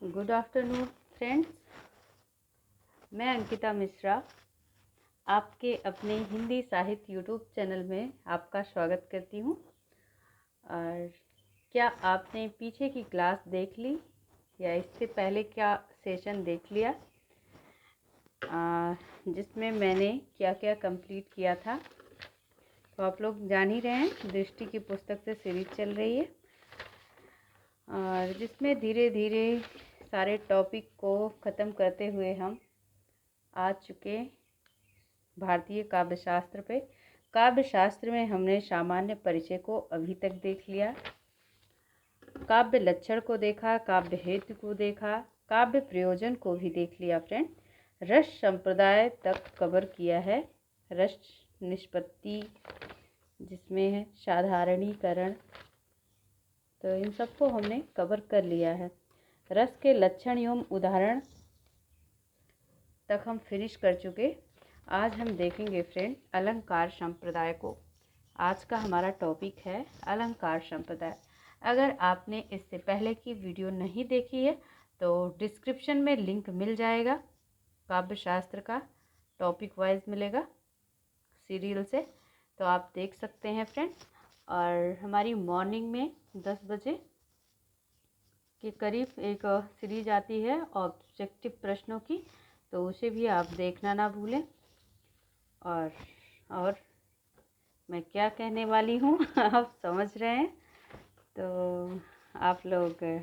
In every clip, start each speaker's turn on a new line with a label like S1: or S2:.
S1: Good afternoon friends, मैं अंकिता मिश्रा आपके अपने हिंदी साहित्य यूट्यूब चैनल में आपका स्वागत करती हूँ। और क्या आपने पीछे की क्लास देख ली या इससे पहले क्या सेशन देख लिया जिसमें मैंने क्या क्या कंप्लीट किया था? तो आप लोग जान ही रहे हैं, दृष्टि की पुस्तक से सीरीज चल रही है और जिसमें धीरे धीरे सारे टॉपिक को ख़त्म करते हुए हम आ चुके भारतीय काव्यशास्त्र पे। काव्यशास्त्र में हमने सामान्य परिचय को अभी तक देख लिया, काव्य लक्षण को देखा, काव्य हेतु को देखा, काव्य प्रयोजन को भी देख लिया फ्रेंड। रस संप्रदाय तक कवर किया है, रस निष्पत्ति जिसमें है साधारणीकरण, तो इन सबको हमने कवर कर लिया है। रस के लक्षण एवं उदाहरण तक हम फिनिश कर चुके। आज हम देखेंगे फ्रेंड अलंकार संप्रदाय को। आज का हमारा टॉपिक है अलंकार संप्रदाय। अगर आपने इससे पहले की वीडियो नहीं देखी है तो डिस्क्रिप्शन में लिंक मिल जाएगा, काव्यशास्त्र का टॉपिक वाइज मिलेगा सीरियल से, तो आप देख सकते हैं फ्रेंड्स। और हमारी मॉर्निंग में 10 बजे के करीब एक सीरीज आती है ऑब्जेक्टिव प्रश्नों की, तो उसे भी आप देखना ना भूलें। और मैं क्या कहने वाली हूँ आप समझ रहे हैं, तो आप लोग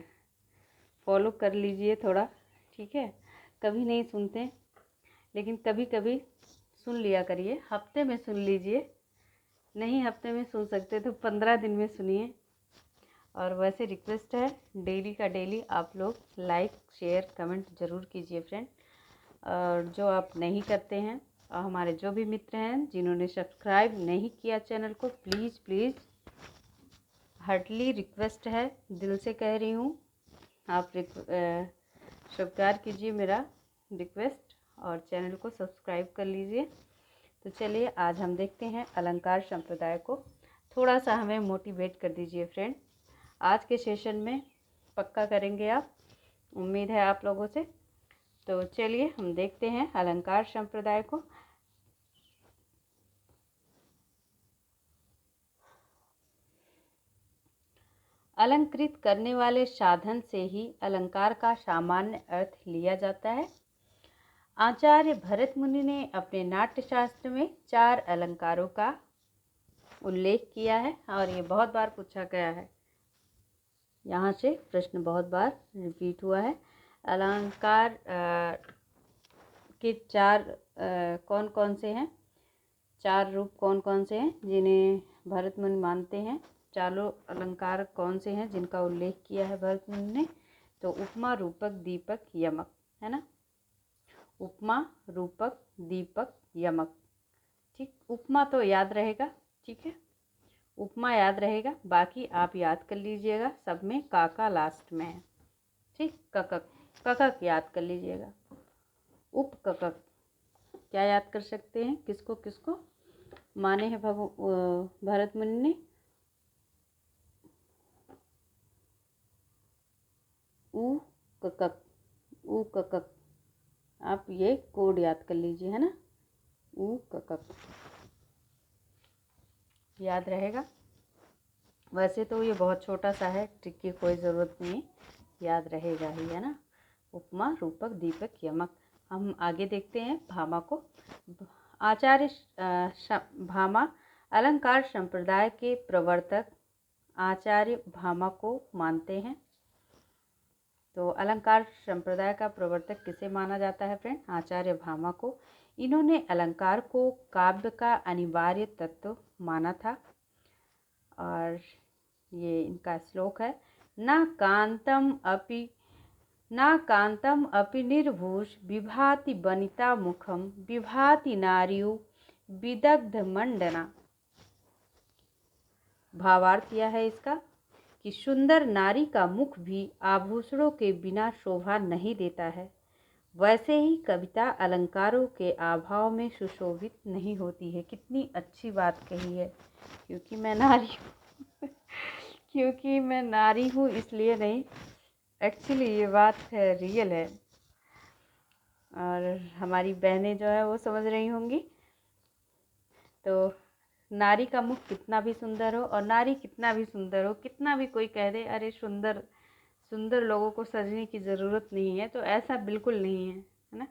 S1: फॉलो कर लीजिए थोड़ा, ठीक है। कभी नहीं सुनते लेकिन कभी कभी सुन लिया करिए, हफ्ते में सुन लीजिए, नहीं हफ्ते में सुन सकते तो 15 दिन में सुनिए। और वैसे रिक्वेस्ट है डेली का डेली आप लोग लाइक शेयर कमेंट ज़रूर कीजिए फ्रेंड। और जो आप नहीं करते हैं और हमारे जो भी मित्र हैं जिन्होंने सब्सक्राइब नहीं किया चैनल को, प्लीज़ हार्टली रिक्वेस्ट है, दिल से कह रही हूँ, आप स्वीकार कीजिए मेरा रिक्वेस्ट और चैनल को सब्सक्राइब कर लीजिए। तो चलिए आज हम देखते हैं अलंकार संप्रदाय को। थोड़ा सा हमें मोटिवेट कर दीजिए फ्रेंड, आज के सेशन में पक्का करेंगे आप, उम्मीद है आप लोगों से। तो चलिए हम देखते हैं अलंकार संप्रदाय को। अलंकृत करने वाले साधन से ही अलंकार का सामान्य अर्थ लिया जाता है। आचार्य भरत मुनि ने अपने नाट्यशास्त्र में 4 अलंकारों का उल्लेख किया है और ये बहुत बार पूछा गया है, यहाँ से प्रश्न बहुत बार रिपीट हुआ है। अलंकार के 4 कौन कौन से हैं, 4 रूप कौन कौन से हैं जिन्हें भरत मुनि मानते हैं? चारों अलंकार कौन से हैं जिनका उल्लेख किया है भरत मुनि ने? तो उपमा, रूपक, दीपक, यमक, है ना। उपमा, रूपक, दीपक, यमक, ठीक। उपमा तो याद रहेगा, ठीक है, उपमा याद रहेगा, बाकी आप याद कर लीजिएगा, सब में काका लास्ट में है, ठीक। ककक, ककक याद कर लीजिएगा। उपककक क्या याद कर सकते हैं? किसको किसको माने हैं भरत मुनि ने? उ ककक, उ ककक, आप ये कोड याद कर लीजिए, है ना, उ ककक याद रहेगा। वैसे तो ये बहुत छोटा सा है, ट्रिक की कोई ज़रूरत नहीं है, याद रहेगा ही, है ना। उपमा, रूपक, दीपक, यमक। हम आगे देखते हैं भामा को। आचार्य भामा अलंकार संप्रदाय के प्रवर्तक आचार्य भामा को मानते हैं। तो अलंकार संप्रदाय का प्रवर्तक किसे माना जाता है फ्रेंड? आचार्य भामा को। इन्होंने अलंकार को काव्य का अनिवार्य तत्व माना था और ये इनका श्लोक है, न कांतम अपि निर्भूष विभाति वनिता मुखम विभाति नारियु विदग्ध मंडना। भावार्थ यह है इसका कि सुंदर नारी का मुख भी आभूषणों के बिना शोभा नहीं देता है, वैसे ही कविता अलंकारों के अभाव में सुशोभित नहीं होती है। कितनी अच्छी बात कही है, क्योंकि मैं नारी हूँ क्योंकि मैं नारी हूँ इसलिए नहीं, एक्चुअली ये बात है, रियल है। और हमारी बहनें जो है वो समझ रही होंगी। तो नारी का मुख कितना भी सुंदर हो, और नारी कितना भी सुंदर हो, कितना भी कोई कह दे अरे सुंदर सुंदर लोगों को सजने की ज़रूरत नहीं है, तो ऐसा बिल्कुल नहीं है ना।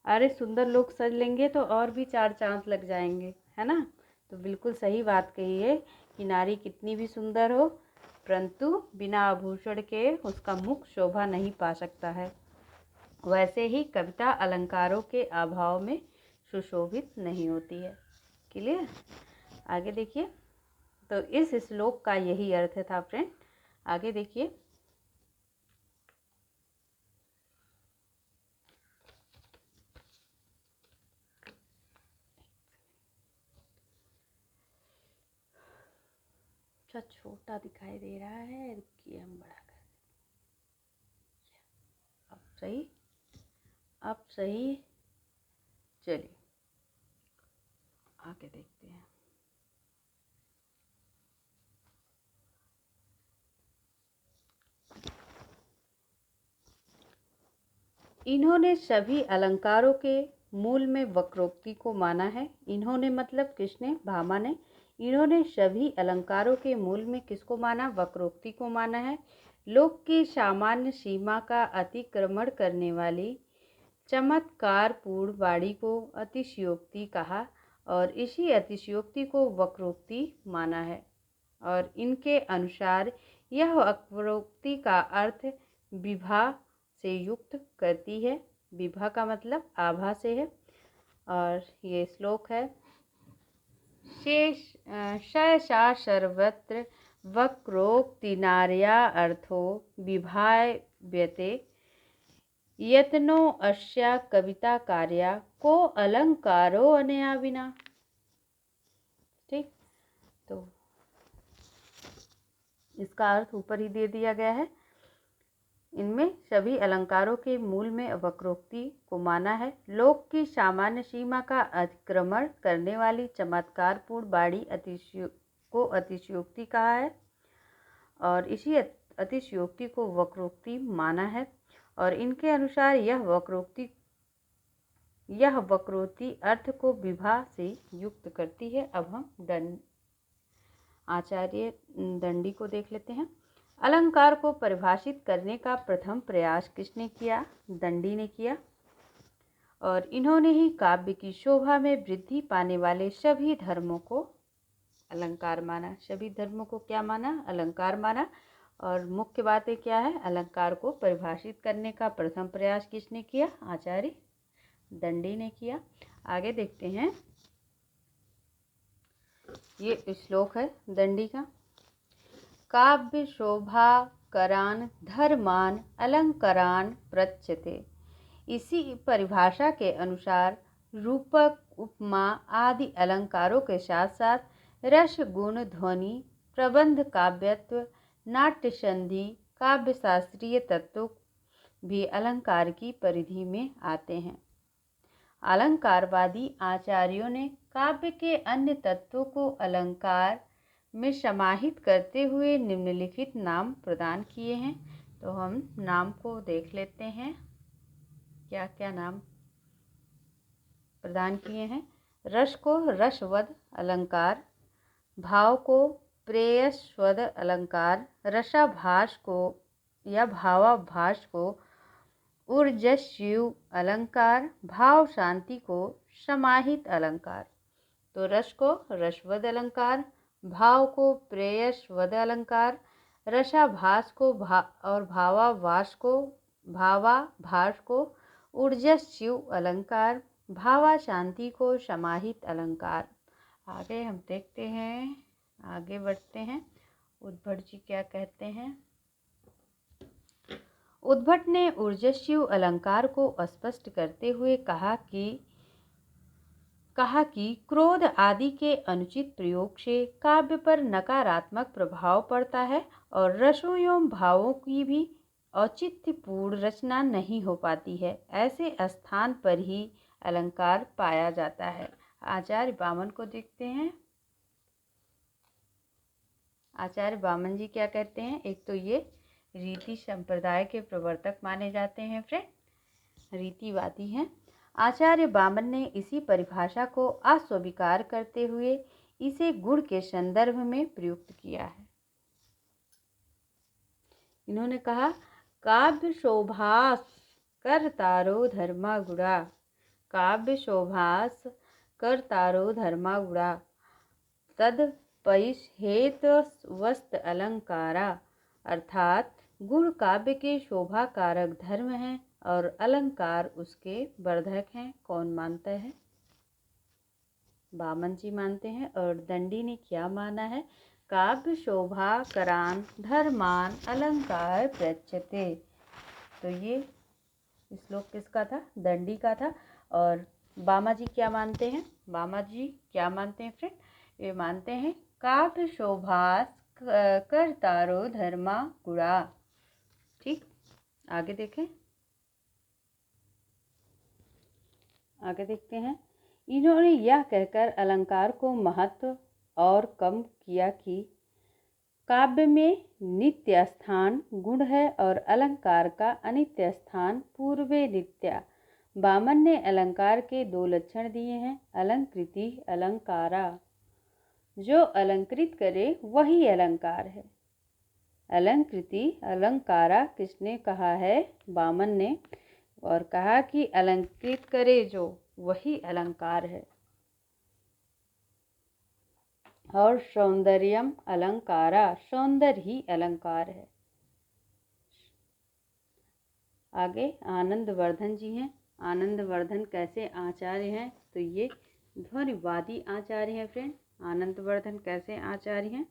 S1: अरे सुंदर लोग सज लेंगे तो और भी चार चांद लग जाएंगे, है ना। तो बिल्कुल सही बात कही है कि नारी कितनी भी सुंदर हो, परंतु बिना आभूषण के उसका मुख शोभा नहीं पा सकता है। वैसे ही कविता अलंकारों के अभाव में सुशोभित नहीं होती है। क्लियर। आगे देखिए। तो इस श्लोक का यही अर्थ था फ्रेंड। आगे देखिए। अच्छा छोटा दिखाई दे रहा है, रुकिए हम बड़ा कर। अब सही, अब सही। चलिए आगे देखते हैं। इन्होंने सभी अलंकारों के मूल में वक्रोक्ति को माना है। इन्होंने मतलब किसने? भामा ने। इन्होंने सभी अलंकारों के मूल में किसको माना? वक्रोक्ति को माना है। लोक की सामान्य सीमा का अतिक्रमण करने वाली चमत्कारपूर्ण वाणी को अतिशयोक्ति कहा, और इसी अतिशयोक्ति को वक्रोक्ति माना है। और इनके अनुसार यह वक्रोक्ति का अर्थ विभा से युक्त करती है। विभा का मतलब आभा से है। और ये श्लोक है, शेषा सर्वत्र वक्रोक्ति नार्या अर्थो विभाव्यते यत्नो अस्या कविता कार्या को अलंकारो अनया विना। ठीक। तो इसका अर्थ ऊपर ही दे दिया गया है। इनमें सभी अलंकारों के मूल में वक्रोक्ति को माना है। लोक की सामान्य सीमा का अतिक्रमण करने वाली चमत्कारपूर्ण वाणी को अतिशयोक्ति कहा है, और इसी अतिशयोक्ति को वक्रोक्ति माना है। और इनके अनुसार यह वक्रोक्ति अर्थ को विभा से युक्त करती है। अब हम आचार्य दंडी को देख लेते हैं। अलंकार को परिभाषित करने का प्रथम प्रयास किसने किया? दंडी ने किया। और इन्होंने ही काव्य की शोभा में वृद्धि पाने वाले सभी धर्मों को अलंकार माना। सभी धर्मों को क्या माना? अलंकार माना। और मुख्य बातें क्या है? अलंकार को परिभाषित करने का प्रथम प्रयास किसने किया? आचार्य दंडी ने किया। आगे देखते हैं। ये श्लोक है दंडी का। काव्य शोभा करान धर्मान अलंकारान प्रच्यते। इसी परिभाषा के अनुसार रूपक, उपमा आदि अलंकारों के साथ साथ रस, गुण, ध्वनि, प्रबंध, काव्यत्व, नाट्य संधि, काव्य शास्त्रीय तत्व भी अलंकार की परिधि में आते हैं। अलंकारवादी आचार्यों ने काव्य के अन्य तत्वों को अलंकार में समाहित करते हुए निम्नलिखित नाम प्रदान किए हैं। तो हम नाम को देख लेते हैं, क्या क्या नाम प्रदान किए हैं। रस को रसवद अलंकार, भाव को प्रेयस्वद अलंकार, रसाभास को या भावाभास को ऊर्जस्यु अलंकार, भाव शांति को समाहित अलंकार। तो रस को रसवद अलंकार, भाव को प्रेयस्वद अलंकार, रसाभास को और भावाभास को ऊर्जस्यु अलंकार, भावा शांति को समाहित अलंकार। आगे हम देखते हैं, आगे बढ़ते हैं। उद्भट जी क्या कहते हैं। उद्भट ने ऊर्जस्यु अलंकार को स्पष्ट करते हुए कहा कि क्रोध आदि के अनुचित प्रयोग से काव्य पर नकारात्मक प्रभाव पड़ता है, और रसों एवं भावों की भी औचित्यपूर्ण रचना नहीं हो पाती है। ऐसे स्थान पर ही अलंकार पाया जाता है। आचार्य वामन को देखते हैं। आचार्य वामन जी क्या कहते हैं। एक तो ये रीति संप्रदाय के प्रवर्तक माने जाते हैं फ्रेंड, रीतिवादी हैं। आचार्य बामन ने इसी परिभाषा को अस्वीकार करते हुए इसे गुण के संदर्भ में प्रयुक्त किया है। इन्होंने कहा, काव्य शोभास कर तारो धर्मा गुड़ा, काव्य शोभास कर तारो धर्मा गुड़ा, तद परिहेत वस्त अलंकारा। अर्थात गुण काव्य के शोभा कारक धर्म हैं और अलंकार उसके वर्धक हैं। कौन मानता है? बामन जी मानते हैं। और दंडी ने क्या माना है? काव्य शोभा करान धर्मान अलंकार प्रच्यते। तो ये श्लोक किसका था? दंडी का था। और बामा जी क्या मानते हैं? बामा जी क्या मानते हैं फ्रेंड? ये मानते हैं काव्य शोभास कर तारो धर्मा गुड़ा। ठीक, आगे देखें, आगे देखते हैं। इन्होंने यह कहकर अलंकार को महत्व और कम किया कि काव्य में नित्य स्थान गुण है और अलंकार का अनित्य स्थान पूर्वे नित्या। बामन ने अलंकार के दो लक्षण दिए हैं, अलंकृति अलंकारा। जो अलंकृत करे वही अलंकार है। अलंकृति अलंकारा किसने कहा है? बामन ने। और कहा कि अलंकृत करे जो वही अलंकार है। और सौंदर्यम अलंकारा, सौंदर्य ही अलंकार है। आगे आनंदवर्धन जी हैं। आनंदवर्धन कैसे आचार्य हैं? तो ये ध्वनिवादी आचार्य हैं फ्रेंड। आनंदवर्धन कैसे आचार्य हैं?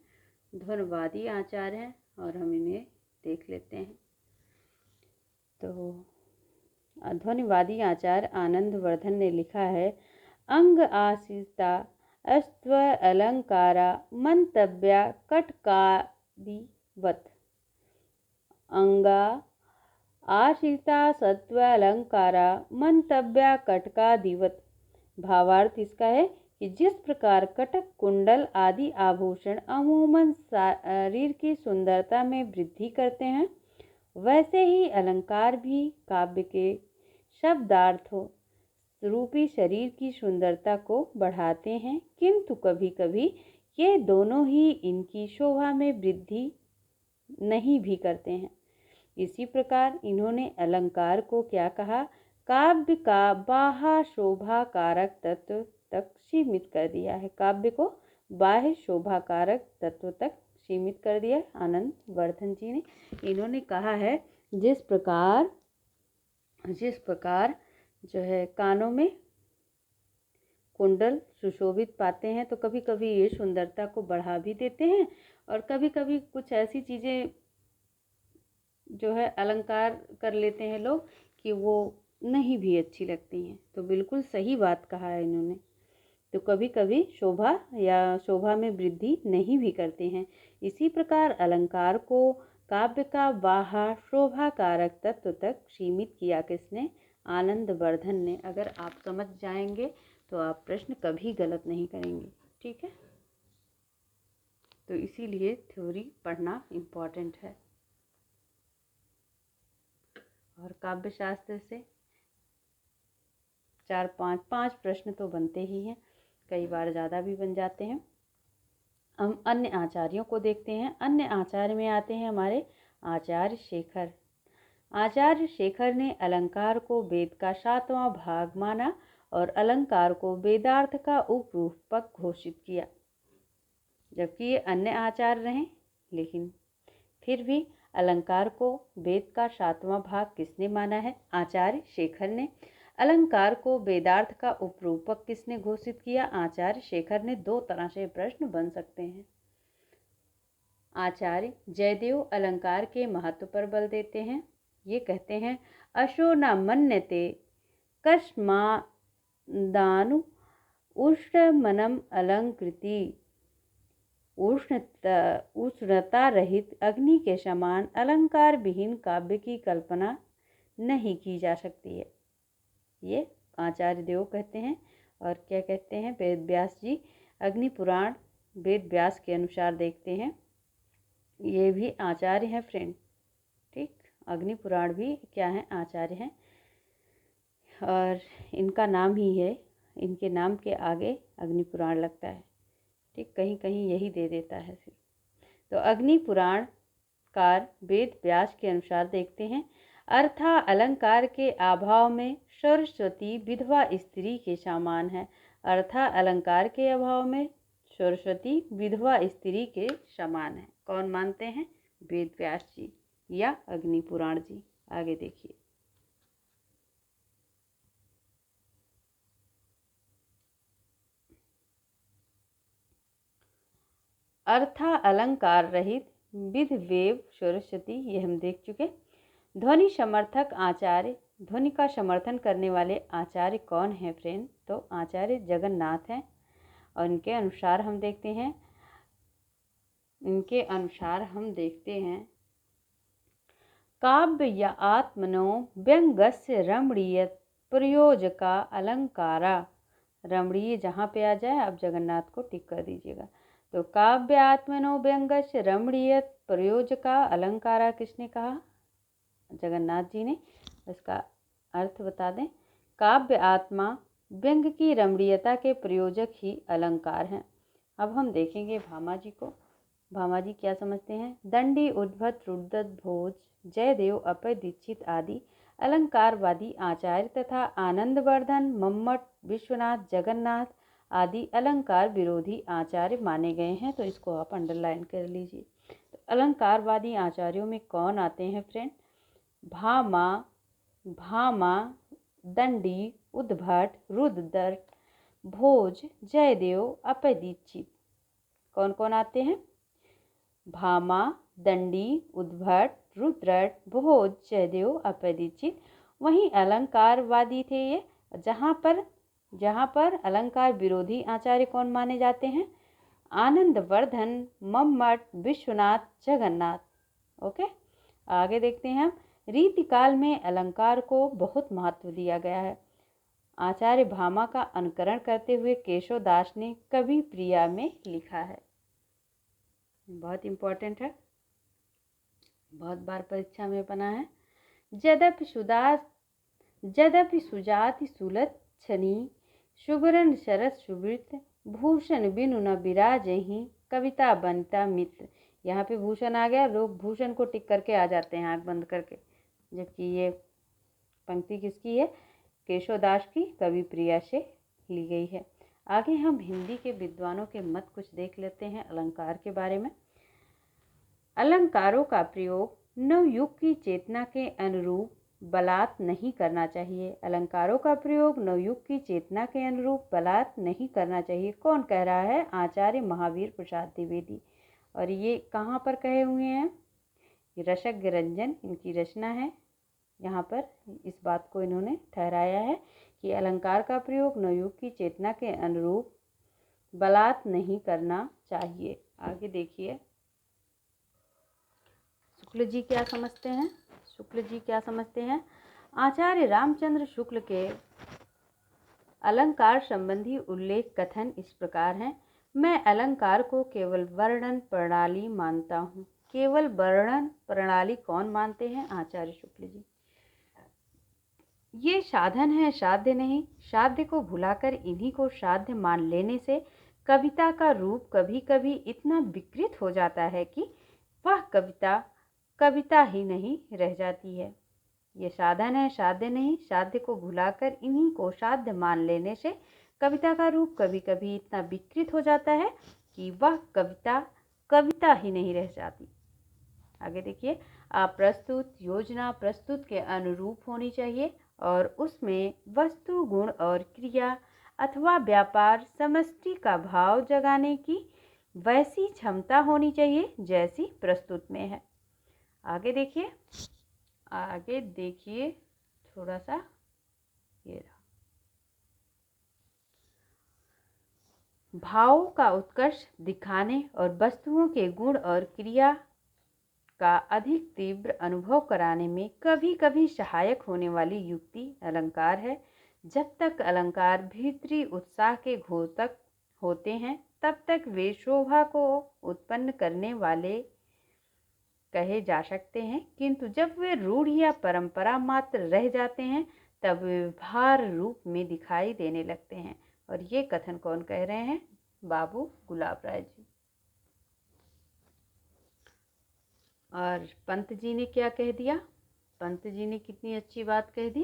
S1: ध्वनिवादी आचार्य हैं। और हम इन्हें देख लेते हैं। तो ध्वनिवादी आचार्य आनंदवर्धन ने लिखा है, अंग आश्रिता अस्त्व अलंकारा मंतव्या कटकादिवत। अंगा आश्रिता सत्व अलंकारा मंतव्या कटकादिवत। भावार्थ इसका है कि जिस प्रकार कटक कुंडल आदि आभूषण अमूमन शरीर की सुंदरता में वृद्धि करते हैं, वैसे ही अलंकार भी काव्य के शब्दार्थों रूपी शरीर की सुंदरता को बढ़ाते हैं, किंतु कभी कभी ये दोनों ही इनकी शोभा में वृद्धि नहीं भी करते हैं। इसी प्रकार इन्होंने अलंकार को क्या कहा? काव्य का बाह्य शोभा कारक तत्व तक सीमित कर दिया है। काव्य को बाह्य शोभा कारक तत्व तक सीमित कर दिया आनंदवर्धन जी ने। इन्होंने कहा है जिस प्रकार जो है कानों में कुंडल सुशोभित पाते हैं, तो कभी कभी ये सुंदरता को बढ़ा भी देते हैं और कभी कभी कुछ ऐसी चीज़ें जो है अलंकार कर लेते हैं लोग कि वो नहीं भी अच्छी लगती हैं। तो बिल्कुल सही बात कहा है इन्होंने। तो कभी कभी शोभा या शोभा में वृद्धि नहीं भी करते हैं। इसी प्रकार अलंकार को काव्य का बाह्य शोभा कारक तत्व तक सीमित किया किसने? आनंदवर्धन ने। अगर आप समझ जाएंगे तो आप प्रश्न कभी गलत नहीं करेंगे। ठीक है, तो इसीलिए थ्योरी पढ़ना इम्पॉर्टेंट है। और काव्य शास्त्र से 4-5 प्रश्न तो बनते ही हैं, कई बार ज़्यादा भी बन जाते हैं। हम अन्य आचार्यों को देखते हैं। अन्य आचार्य में आते हैं हमारे आचार्य शेखर। आचार्य शेखर ने अलंकार को वेद का 7वां भाग माना और अलंकार को वेदार्थ का उपरूपक घोषित किया। जबकि ये अन्य आचार्य रहे, लेकिन फिर भी अलंकार को वेद का 7वां भाग किसने माना है? आचार्य शेखर ने। अलंकार को वेदार्थ का उपरूपक किसने घोषित किया? आचार्य शेखर ने। 2 तरह से प्रश्न बन सकते हैं। आचार्य जयदेव अलंकार के महत्व पर बल देते हैं। ये कहते हैं, अशो न मन्यते कस्मादानु उष्णमनम अलंकृति। उष्णता रहित अग्नि के समान अलंकार विहीन काव्य की कल्पना नहीं की जा सकती है। ये आचार्य देव कहते हैं। और क्या कहते हैं वेद व्यास जी? अग्नि पुराण वेद व्यास के अनुसार देखते हैं। ये भी आचार्य हैं फ्रेंड। अग्नि पुराण भी क्या हैं, आचार्य हैं, और इनका नाम ही है, इनके नाम के आगे अग्नि पुराण लगता है। ठीक, कहीं कहीं यही दे देता है फिर। तो अग्नि पुराण कार वेद व्यास के अनुसार देखते हैं, अर्था अलंकार के अभाव में सरस्वती विधवा स्त्री के समान है। अर्था अलंकार के अभाव में सरस्वती विधवा स्त्री के समान है। कौन मानते हैं? वेद व्यास जी या अग्नि पुराण जी। आगे देखिए, अर्था अलंकार रहित विधवेव सरस्वती, ये हम देख चुके। ध्वनि समर्थक आचार्य, ध्वनि का समर्थन करने वाले आचार्य कौन है फ्रेंड? तो आचार्य जगन्नाथ हैं। और इनके अनुसार हम देखते हैं काव्य या आत्मनो व्यंगस्य रमणीय प्रयोजका अलंकारा। रमणीय जहाँ पे आ जाए आप जगन्नाथ को टिक कर दीजिएगा। तो काव्य आत्मनो व्यंगस्य रमणीय प्रयोजका अलंकारा किसने कहा? जगन्नाथ जी ने। इसका अर्थ बता दें, काव्य आत्मा व्यंग की रमणीयता के प्रयोजक ही अलंकार हैं। अब हम देखेंगे भामा जी को। भामा जी क्या समझते हैं? दंडी, उद्भट, रुद्रत, भोज, जयदेव, अभय दीक्षित आदि अलंकारवादी आचार्य तथा आनंदवर्धन, मम्मट, विश्वनाथ, जगन्नाथ आदि अलंकार विरोधी आचार्य माने गए हैं। तो इसको आप अंडरलाइन कर लीजिए। तो अलंकारवादी आचार्यों में कौन आते हैं फ्रेंड? भामा, दंडी, उद्भट, रुद्रट, भोज, जयदेव, अभय दीक्षित। कौन कौन आते हैं? भामा, दंडी, उद्भट, रुद्रट, भोज, जयदेव, अभय दीक्षित। वहीं अलंकारवादी थे ये। जहाँ पर अलंकार विरोधी आचार्य कौन माने जाते हैं? आनंदवर्धन, मम्मट, विश्वनाथ, जगन्नाथ। ओके, आगे देखते हैं हम। रीतिकाल में अलंकार को बहुत महत्व दिया गया है। आचार्य भामा का अनुकरण करते हुए केशव दास ने कवि प्रिया में लिखा है। बहुत इम्पोर्टेंट है, बहुत बार परीक्षा में बना है। यद्यपि सुजाति सुलक्षणी, सुवर्ण शरद सुवृत, भूषण बिनु न विराजहि, कविता बनिता मित्र। यहाँ पे भूषण आ गया, लोग भूषण को टिक करके आ जाते हैं आँख बंद करके, जबकि ये पंक्ति किसकी है? केशव दास की कवि प्रिया से ली गई है। आगे हम हिंदी के विद्वानों के मत कुछ देख लेते हैं अलंकार के बारे में। अलंकारों का प्रयोग नवयुग की चेतना के अनुरूप बलात् नहीं करना चाहिए। अलंकारों का प्रयोग नवयुग की चेतना के अनुरूप बलात् नहीं करना चाहिए। कौन कह रहा है? आचार्य महावीर प्रसाद द्विवेदी। और ये कहाँ पर कहे हुए हैं? रसज्ञ रंजन इनकी रचना है। यहाँ पर इस बात को इन्होंने ठहराया है कि अलंकार का प्रयोग नवयुग की चेतना के अनुरूप बलात् नहीं करना चाहिए। आगे देखिए, शुक्ल जी क्या समझते हैं? आचार्य रामचंद्र शुक्ल के अलंकार संबंधी उल्लेख कथन इस प्रकार हैं। मैं अलंकार को केवल वर्णन प्रणाली मानता हूँ। केवल वर्णन प्रणाली कौन मानते हैं? आचार्य शुक्ल जी। ये साधन है, साध्य नहीं। साध्य को भुलाकर इन्हीं को साध्य मान लेने से कविता का रूप कभी कभी इतना विकृत हो जाता है कि वह कविता ही नहीं रह जाती है। ये साधन है, साध्य नहीं। साध्य को भुलाकर इन्हीं को साध्य मान लेने से कविता का रूप कभी कभी इतना विकृत हो जाता है कि वह कविता ही नहीं रह जाती। आगे देखिए, प्रस्तुत योजना प्रस्तुत के अनुरूप होनी चाहिए और उसमें वस्तु, गुण और क्रिया अथवा व्यापार समष्टि का भाव जगाने की वैसी क्षमता होनी चाहिए जैसी प्रस्तुत में है। आगे देखिए थोड़ा सा, ये रहा। भावों का उत्कर्ष दिखाने और वस्तुओं के गुण और क्रिया का अधिक तीव्र अनुभव कराने में कभी कभी सहायक होने वाली युक्ति अलंकार है। जब तक अलंकार भीतरी उत्साह के घोतक होते हैं तब तक वे शोभा को उत्पन्न करने वाले कहे जा सकते हैं, किंतु जब वे रूढ़ या परंपरा मात्र रह जाते हैं तब वे व्यवहार रूप में दिखाई देने लगते हैं। और ये कथन कौन कह रहे हैं? बाबू गुलाब राय जी। और पंत जी ने क्या कह दिया? पंत जी ने कितनी अच्छी बात कह दी।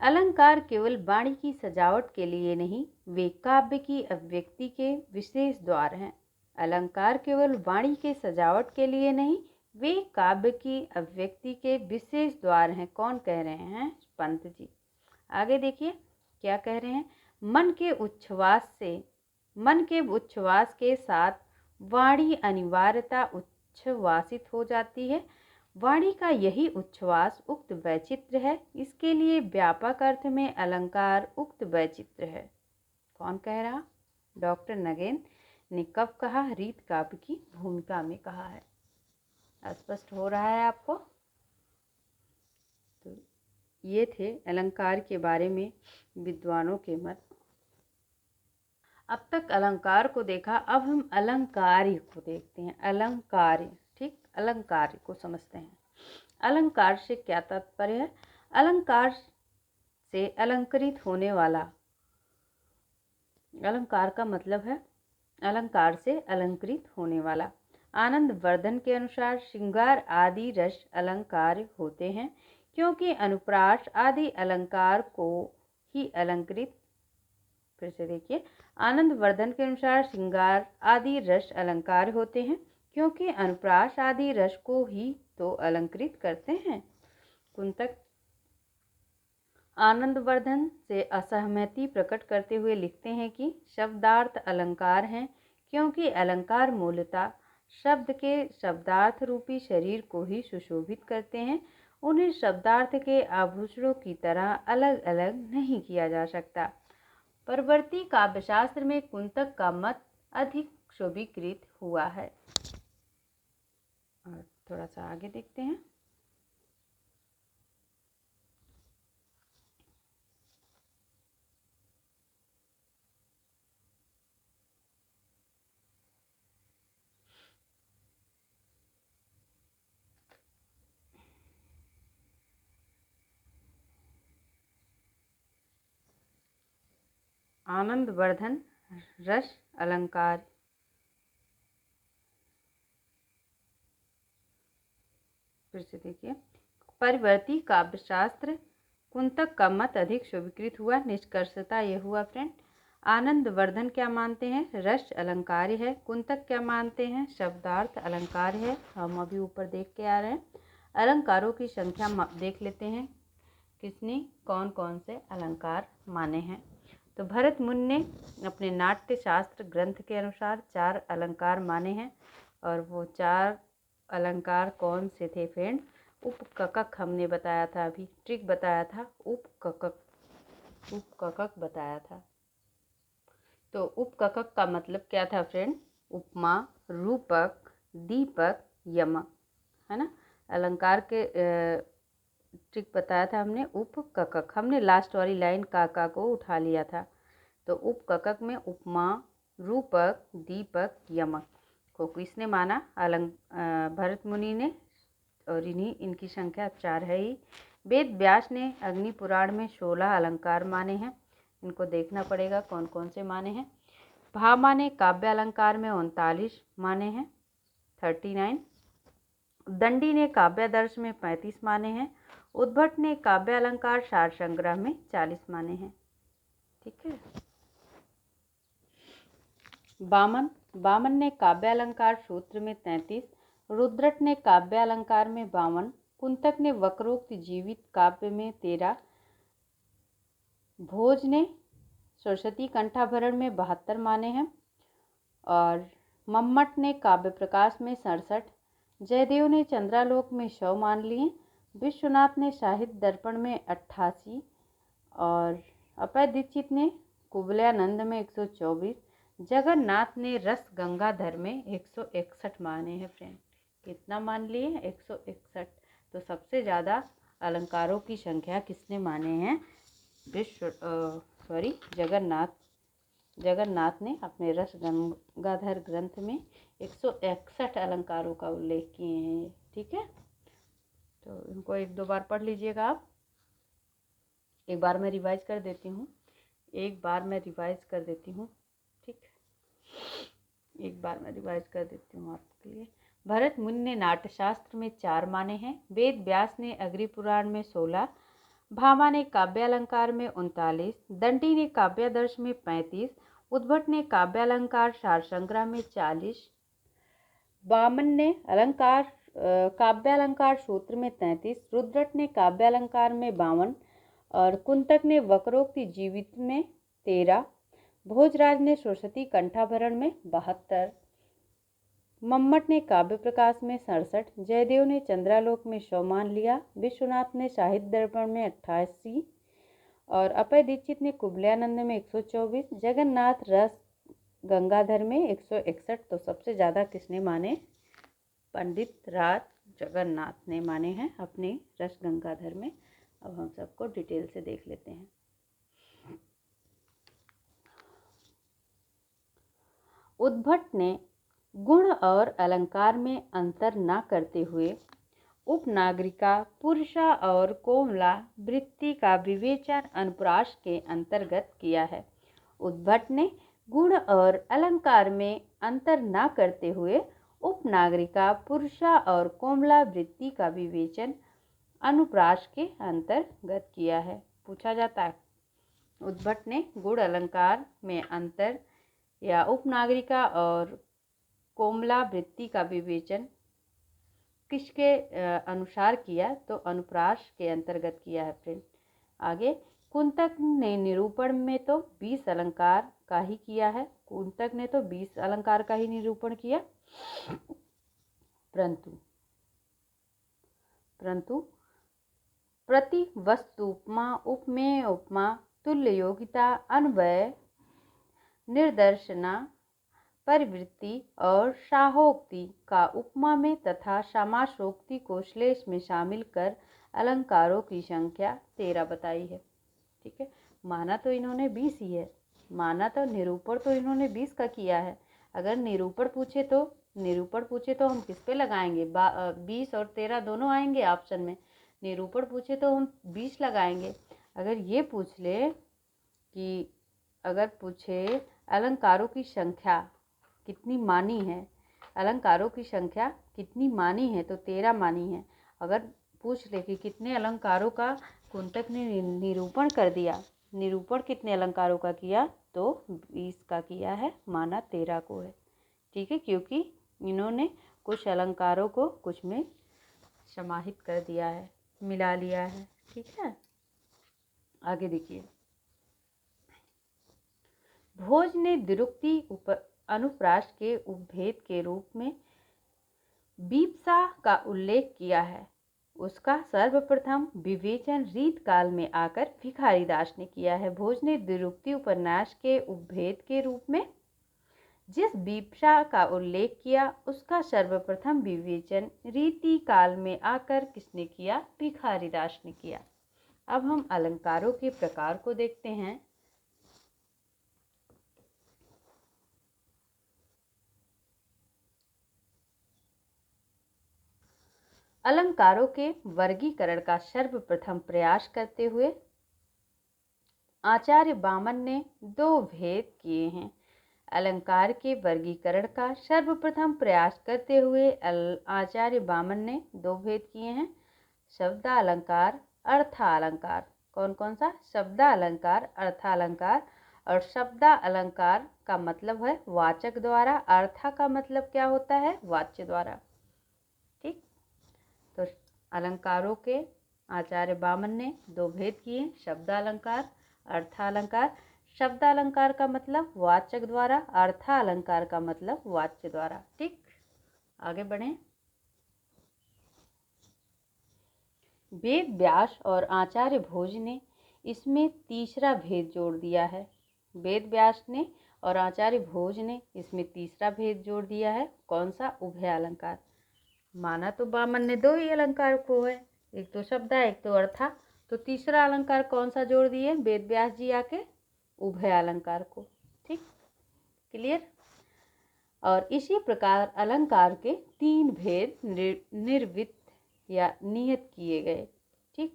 S1: अलंकार केवल वाणी की सजावट के लिए नहीं, वे काव्य की अभिव्यक्ति के विशेष द्वार हैं। अलंकार केवल वाणी के सजावट के लिए नहीं, वे काव्य की अभिव्यक्ति के विशेष द्वार हैं। कौन कह रहे हैं? पंत जी। आगे देखिए क्या कह रहे हैं। मन के उच्छ्वास के साथ वाणी अनिवार्यता उच्छ्वासित हो जाती है। वाणी का यही उच्छ्वास उक्त वैचित्र है। इसके लिए व्यापक अर्थ में अलंकार उक्त वैचित्र है। कौन कह रहा? डॉक्टर नगेंद्र ने कब कहा? रीत काव्य की भूमिका में कहा है। स्पष्ट हो रहा है आपको? तो ये थे अलंकार के बारे में विद्वानों के मत। अब तक अलंकार को देखा, अब हम अलंकार्य को देखते हैं। अलंकार्य, ठीक, अलंकार्य को समझते हैं। अलंकार से क्या तात्पर्य है? अलंकार से अलंकृत होने वाला। अलंकार का मतलब है अलंकार से अलंकृत होने वाला। आनंद वर्धन के अनुसार श्रृंगार आदि रस अलंकार होते हैं, क्योंकि अनुप्रास आदि अलंकार को ही अलंकृत। फिर से देखिए, आनंद वर्धन के अनुसार श्रृंगार आदि रस अलंकार होते हैं, क्योंकि अनुप्रास आदि रस को ही तो अलंकृत करते हैं। कुंतक आनंद वर्धन से असहमति प्रकट करते हुए लिखते हैं कि शब्दार्थ अलंकार हैं, क्योंकि अलंकार मूलतः शब्द के शब्दार्थ रूपी शरीर को ही सुशोभित करते हैं। उन्हें शब्दार्थ के आभूषणों की तरह अलग अलग नहीं किया जा सकता। परवर्ती काव्यशास्त्र में कुंतक का मत अधिक स्वीकृत हुआ है। और थोड़ा सा आगे देखते हैं। आनंद वर्धन रस अलंकार। फिर से देखिए, परिवर्ती काव्यशास्त्र कुंतक का मत अधिक स्वीकृत हुआ। निष्कर्षता यह हुआ फ्रेंड, आनंद वर्धन क्या मानते हैं? रस अलंकार है। कुंतक क्या मानते हैं? शब्दार्थ अलंकार है। हम अभी ऊपर देख के आ रहे हैं। अलंकारों की संख्या देख लेते हैं, किसने कौन कौन से अलंकार माने हैं। तो भरत मुनि ने अपने नाट्य शास्त्र ग्रंथ के अनुसार 4 अलंकार माने हैं। और वो 4 अलंकार कौन से थे फ्रेंड? उपककक हमने बताया था, अभी ट्रिक बताया था, उपककक बताया था। तो उपककक का मतलब क्या था फ्रेंड? उपमा, रूपक, दीपक, यमक, है ना। अलंकार के ट्रिक बताया था हमने उपककक। हमने लास्ट वाली लाइन काका को उठा लिया था। तो उपककक में उपमा, रूपक, दीपक, यमक को किसने माना? भरत मुनि ने। और इनकी संख्या 4 है ही। वेद व्यास ने अग्नि पुराण में 16 अलंकार माने हैं। इनको देखना पड़ेगा कौन कौन से माने हैं। भामा ने काव्य अलंकार में 39 माने हैं, 39। दंडी ने काव्यादर्श में 35 माने हैं। उद्भट ने काव्य अलंकार सार संग्रह में 40 माने हैं। ठीक है। बामन ने काव्य अलंकार सूत्र में 33, रुद्रट ने काव्य अलंकार में 52, कुंतक ने वक्रोक्त जीवित काव्य में 13, भोज ने सरस्वती कंठाभरण में 72 माने हैं। और मम्मट ने काव्य प्रकाश में 67, जयदेव ने चंद्रालोक में 100 मान लिए, विश्वनाथ ने साहित्य दर्पण में 88 और अभय दीक्षित ने कुवलयानंद में 124, जगन्नाथ ने रस गंगाधर में 161 माने हैं फ्रेंड। कितना मान लिए? 161। तो सबसे ज़्यादा अलंकारों की संख्या किसने माने हैं? जगन्नाथ जगन्नाथ ने अपने रस गंगाधर ग्रंथ में 161 अलंकारों का उल्लेख किए हैं। ठीक है, तो इनको एक दो बार पढ़ लीजिएगा आप। एक बार मैं रिवाइज कर देती हूँ ठीक, एक बार मैं रिवाइज कर देती हूँ आपके लिए। भरत मुनि ने नाट्यशास्त्र में 4 माने हैं, वेद व्यास ने अग्नि पुराण में 16, भामा ने काव्यालंकार में 39, दंडी ने काव्यादर्श में 35, उद्भट ने काव्यालंकार सार संग्रह में 40, वामन ने काव्यालंकार सूत्र में 33, रुद्रट ने काव्यालंकार में 52 और कुंतक ने वक्रोक्ति जीवित में 13, भोजराज ने सरस्वती कंठाभरण में 72, मम्मट ने काव्य प्रकाश में 67, जयदेव ने चंद्रालोक में 100 मान लिया, विश्वनाथ ने साहित्य दर्पण में 88 और अभय दीक्षित ने कुबलयानंद में 124, जगन्नाथ रस गंगाधर में 161। तो सबसे ज़्यादा किसने माने? पंडित राज जगन्नाथ ने माने हैं अपने रस गंगाधर में। अब हम सबको डिटेल से देख लेते हैं। उद्भट ने गुण और अलंकार में अंतर न करते हुए उपनागरिका, पुरुषा और कोमला वृत्ति का विवेचन अनुप्रास के अंतर्गत किया है। उद्भट ने गुण और अलंकार में अंतर न करते हुए उपनागरिका, पुरुषा और कोमला वृत्ति का विवेचन अनुप्रास के अंतर्गत किया है। पूछा जाता है उद्भट ने गुण अलंकार में अंतर या उपनागरिका और कोमला वृत्ति का विवेचन किसके अनुसार किया? तो अनुप्रास के अंतर्गत किया है फ्रेंड। आगे कुंतक ने निरूपण में तो 20 अलंकार का ही किया है। कुंतक ने तो 20 अलंकार का ही निरूपण किया, परंतु प्रति वस्तु उपमा, उपमेय उपमा, तुल्य योगिता, अन्वय, निर्दर्शना, परिवृत्ति और शाहोक्ति का उपमा में तथा समासोक्ति को श्लेष में शामिल कर अलंकारों की संख्या 13 बताई है। ठीक है, माना तो इन्होंने 20 ही है, माना तो निरूपण तो इन्होंने 20 का किया है। अगर निरूपण पूछे तो हम किस पे लगाएंगे? 20 और 13 दोनों आएंगे ऑप्शन में। निरूपण पूछे तो हम 20 लगाएंगे। अगर ये पूछ ले कि अगर पूछे अलंकारों की संख्या कितनी मानी है, अलंकारों की संख्या कितनी मानी है, तो 13 मानी है। अगर पूछ ले कि कितने अलंकारों का कुंतक ने निरूपण कर दिया, निरूपण कितने अलंकारों का किया, तो 20 का किया है, माना 13 को है। ठीक है, क्योंकि इन्होंने कुछ अलंकारों को कुछ में समाहित कर दिया है, मिला लिया है। ठीक है, आगे देखिए। भोज ने द्विरुक्ति अनुप्रास के उपभेद के रूप में बीपसा का उल्लेख किया है। उसका सर्वप्रथम विवेचन रीत काल में आकर भिखारीदास ने किया है। भोज ने द्विरुक्ति उपन्यास के उपभेद के रूप में जिस बीपसा का उल्लेख किया, उसका सर्वप्रथम विवेचन रीति काल में आकर किसने किया? भिखारीदास ने किया। अब हम अलंकारों के प्रकार को देखते हैं। अलंकारों के वर्गीकरण का सर्वप्रथम प्रयास करते हुए आचार्य वामन ने 2 भेद किए हैं। अलंकार के वर्गीकरण का सर्वप्रथम प्रयास करते हुए आचार्य वामन ने 2 भेद किए हैं, शब्दालंकार, अर्थालंकार। कौन कौन सा? शब्दालंकार, अर्थालंकार। और शब्दालंकार का मतलब है वाचक द्वारा, अर्था का मतलब क्या होता है? वाच्य द्वारा। ठीक, तो अलंकारों के आचार्य वामन ने 2 भेद किए, शब्दालंकार, अर्थालंकार। शब्दालंकार का मतलब वाचक द्वारा, अर्थालंकार का मतलब वाच्य द्वारा। ठीक, आगे बढ़ें। वेद व्यास और आचार्य भोज ने इसमें तीसरा भेद जोड़ दिया है। वेद व्यास ने और आचार्य भोज ने इसमें तीसरा भेद जोड़ दिया है। कौन सा? उभय अलंकार। माना तो वामन ने 2 ही अलंकार को है, एक तो शब्दा, एक तो अर्था। तो तीसरा अलंकार कौन सा जोड़ दिए वेद व्यास जी आके? उभय अलंकार को। ठीक, क्लियर। और इसी प्रकार अलंकार के 3 भेद निर्वित या नियत किए गए। ठीक,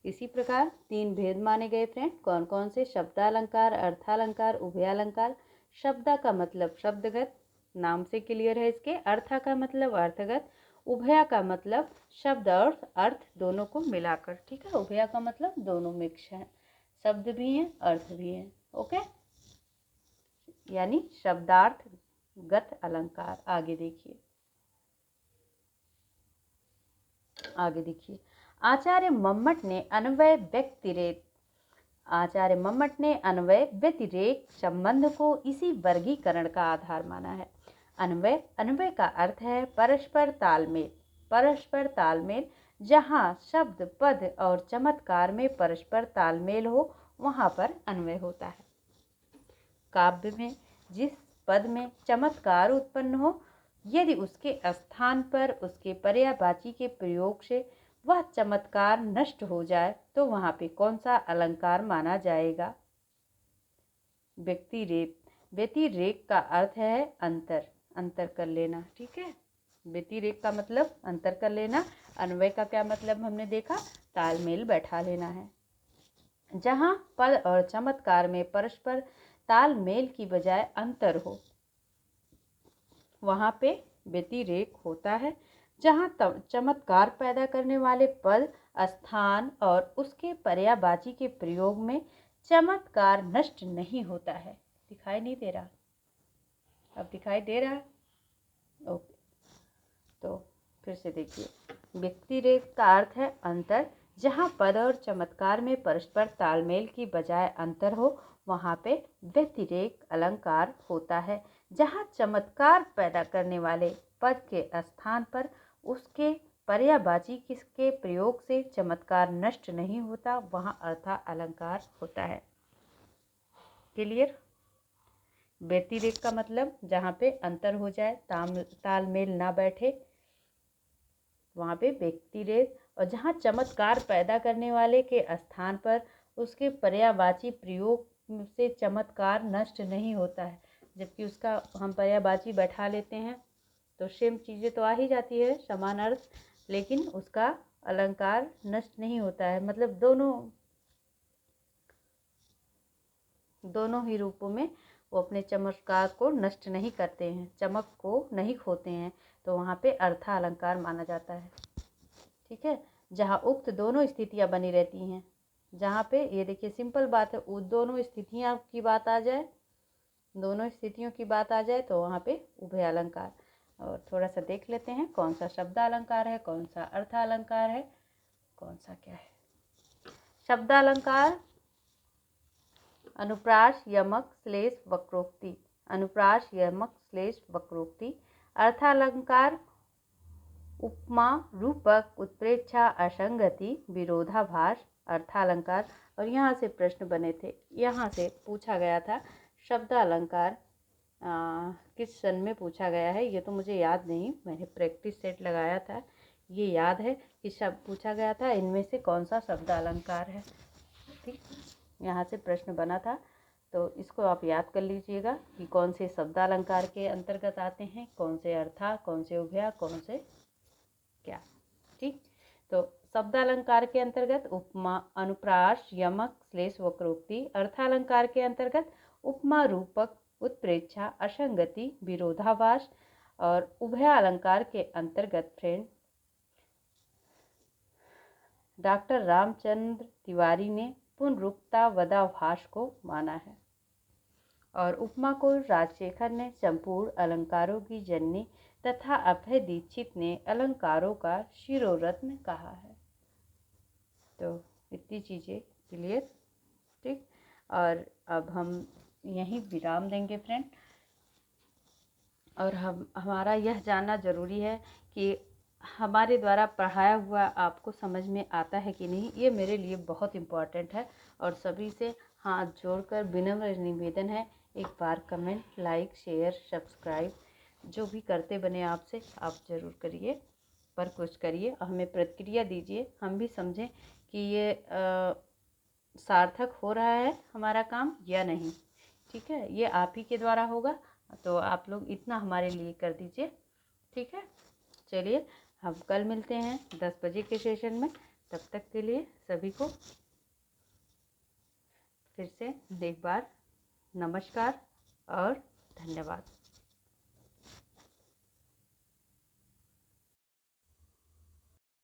S1: इसी प्रकार 3 भेद माने गए फ्रेंड। कौन कौन से? शब्दालंकार, अर्थालंकार, उभयालंकार। शब्दा का मतलब शब्दगत, नाम से क्लियर है इसके। अर्था का मतलब अर्थगत। उभया का मतलब शब्द और अर्थ दोनों को मिलाकर। ठीक है, उभया का मतलब दोनों मिक्स है, शब्द भी हैं अर्थ भी हैं। ओके, यानी शब्दार्थगत अलंकार। आगे देखिए, आगे देखिए। आचार्य मम्मट ने अन्वय व्यतिरेक संबंध को इसी वर्गीकरण का आधार माना है। अन्वय का अर्थ है परस्पर तालमेल। परस्पर तालमेल, जहाँ शब्द, पद और चमत्कार में परस्पर तालमेल हो वहाँ पर अन्वय होता है। काव्य में जिस पद में चमत्कार उत्पन्न हो, यदि उसके स्थान पर उसके पर्यायवाची के प्रयोग से वह चमत्कार नष्ट हो जाए तो वहाँ पे कौन सा अलंकार माना जाएगा? व्यतिरेक। व्यतिरेक का अर्थ है अंतर, अंतर कर लेना। ठीक है, व्यतिरेक का मतलब अंतर कर लेना। अन्वय का क्या मतलब हमने देखा? तालमेल बैठा लेना है। जहाँ पद और चमत्कार में परस्पर तालमेल की बजाय अंतर हो वहाँ पे व्यतिरेक होता है। जहाँ चमत्कार पैदा करने वाले पद, स्थान और उसके पर्यायवाची के प्रयोग में चमत्कार नष्ट नहीं होता है। दिखाई नहीं दे रहा? अब दिखाई दे रहा है? ओके, तो फिर से देखिए। व्यतिरेक का अर्थ है अंतर। जहाँ पद और चमत्कार में परस्पर तालमेल की बजाय अंतर हो वहाँ पे व्यतिरेक अलंकार होता है। जहाँ चमत्कार पैदा करने वाले पद के स्थान पर उसके पर्यायवाची के प्रयोग से चमत्कार नष्ट नहीं होता वहाँ अर्था अलंकार होता है। क्लियर? व्यतिरेक का मतलब जहाँ पे अंतर हो जाए, तालमेल ना बैठे वहाँ पे व्यतिरेक। और जहाँ चमत्कार पैदा करने वाले के स्थान पर उसके पर्यायवाची प्रयोग से चमत्कार नष्ट नहीं होता है, जबकि उसका हम पर्यायवाची बैठा लेते हैं तो सेम चीज़ें तो आ ही जाती है, समान अर्थ, लेकिन उसका अलंकार नष्ट नहीं होता है। मतलब दोनों ही रूपों में वो अपने चमत्कार को नष्ट नहीं करते हैं, चमक को नहीं खोते हैं, तो वहाँ पे अर्था अलंकार माना जाता है। ठीक है, जहाँ उक्त दोनों स्थितियाँ बनी रहती हैं। जहाँ पे ये देखिए सिंपल बात है, दोनों स्थितियों की बात आ जाए तो वहाँ पे उभय अलंकार। और थोड़ा सा देख लेते हैं कौन सा शब्दालंकार है, कौन सा अर्थालंकार है, कौन सा क्या है। शब्दालंकार अनुप्रास, यमक, श्लेष, वक्रोक्ति। अनुप्रास, यमक, श्लेष, वक्रोक्ति। अर्थालंकार उपमा, रूपक, उत्प्रेक्षा, असंगति, विरोधाभास। अर्थालंकार। और यहाँ से प्रश्न बने थे, यहाँ से पूछा गया था शब्दालंकार किस सन में पूछा गया है, ये तो मुझे याद नहीं, मैंने प्रैक्टिस सेट लगाया था, ये याद है कि शब्द पूछा गया था इनमें से कौन सा शब्दालंकार है। ठीक, यहाँ से प्रश्न बना था, तो इसको आप याद कर लीजिएगा कि कौन से शब्दालंकार के अंतर्गत आते हैं, कौन से अर्था, कौन से उभया, कौन से क्या। ठीक, तो शब्दालंकार के अंतर्गत उपमा, अनुप्रास, यमक, श्लेष, वक्रोक्ति। अर्थालंकार के अंतर्गत उपमा, रूपक, उत्प्रेक्षा, असंगति, विरोधाभास। और उभयालंकार के अंतर्गत फ्रेंड डॉक्टर रामचंद्र तिवारी ने पुनरुक्तावदाभास को माना है। और उपमा को राजशेखर ने संपूर्ण अलंकारों की जननी तथा अभय दीक्षित ने अलंकारों का शिरोरत्न कहा है। तो इतनी चीज़ें क्लियर। ठीक, और अब हम यहीं विराम देंगे फ्रेंड। और हमारा यह जानना ज़रूरी है कि हमारे द्वारा पढ़ाया हुआ आपको समझ में आता है कि नहीं, ये मेरे लिए बहुत इम्पॉर्टेंट है। और सभी से हाथ जोड़कर विनम्र निवेदन है, एक बार कमेंट, लाइक, शेयर, सब्सक्राइब जो भी करते बने आपसे, आप ज़रूर करिए, पर कुछ करिए, हमें प्रतिक्रिया दीजिए, हम भी समझें कि ये सार्थक हो रहा है हमारा काम या नहीं। ठीक है, ये आप ही के द्वारा होगा, तो आप लोग इतना हमारे लिए कर दीजिए। ठीक है, चलिए हम कल मिलते हैं 10 बजे के सेशन में। तब तक के लिए सभी को फिर से एक बार नमस्कार और धन्यवाद।